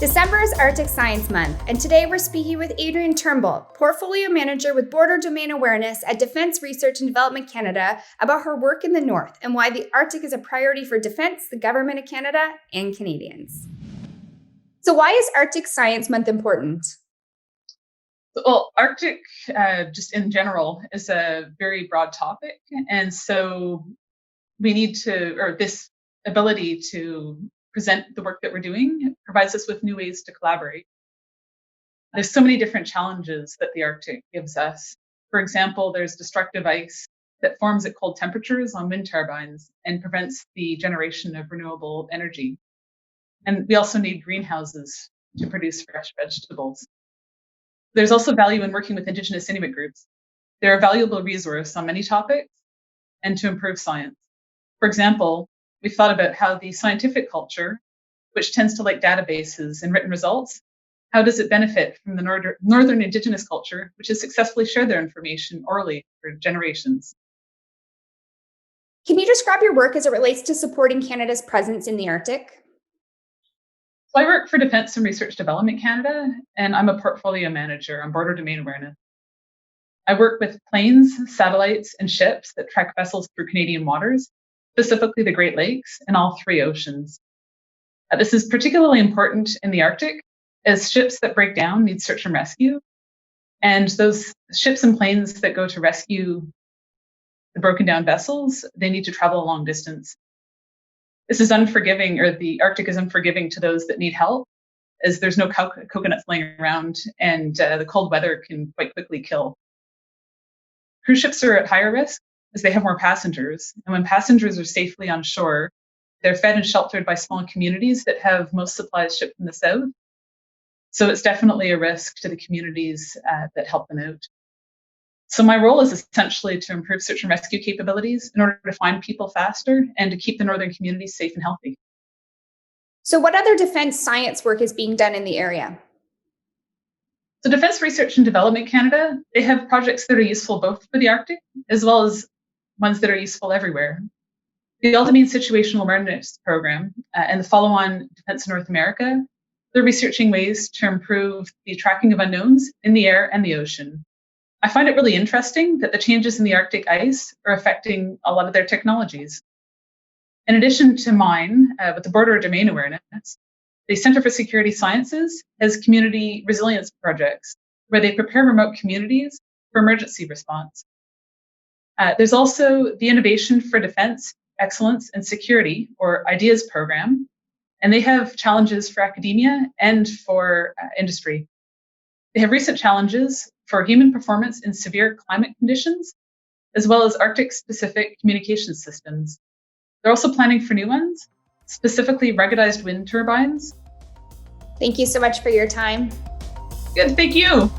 December is Arctic Science Month, and today we're speaking with Adrienne Turnbull, Portfolio Manager with Border Domain Awareness at Defence Research and Development Canada, about her work in the North and why the Arctic is a priority for Defence, the Government of Canada, and Canadians. So why is Arctic Science Month important? Well, Arctic, just in general, is a very broad topic. And so we need to, or this ability to present the work that we're doing provides us with new ways to collaborate. There's so many different challenges that the Arctic gives us. For example, there's destructive ice that forms at cold temperatures on wind turbines and prevents the generation of renewable energy. And we also need greenhouses to produce fresh vegetables. There's also value in working with Indigenous Inuit groups. They're a valuable resource on many topics and to improve science. For example, we've thought about how the scientific culture, which tends to like databases and written results, how does it benefit from the northern Indigenous culture, which has successfully shared their information orally for generations? Can you describe your work as it relates to supporting Canada's presence in the Arctic? So I work for Defence and Research Development Canada, and I'm a portfolio manager on Border Domain Awareness. I work with planes, satellites, and ships that track vessels through Canadian waters, specifically the Great Lakes and all three oceans. This is particularly important in the Arctic, as ships that break down need search and rescue. And those ships and planes that go to rescue the broken down vessels, they need to travel a long distance. This is unforgiving, or the Arctic is unforgiving to those that need help, as there's no coconuts laying around and the cold weather can quite quickly kill. Cruise ships are at higher risk as they have more passengers. And when passengers are safely on shore, they're fed and sheltered by small communities that have most supplies shipped from the south. So it's definitely a risk to the communities that help them out. So my role is essentially to improve search and rescue capabilities in order to find people faster and to keep the northern communities safe and healthy. So what other defense science work is being done in the area? So Defence Research and Development Canada, they have projects that are useful both for the Arctic as well as ones that are useful everywhere. The All-Domain Situational Awareness Program and the follow-on Defence in North America, they're researching ways to improve the tracking of unknowns in the air and the ocean. I find it really interesting that the changes in the Arctic ice are affecting a lot of their technologies. In addition to mine, with the Border Domain Awareness, the Centre for Security Sciences has community resilience projects where they prepare remote communities for emergency response. There's also the Innovation for Defence, Excellence and Security, or IDEAS program, and they have challenges for academia and for industry. They have recent challenges for human performance in severe climate conditions, as well as Arctic-specific communication systems. They're also planning for new ones, specifically ruggedized wind turbines. Thank you so much for your time. Good, thank you.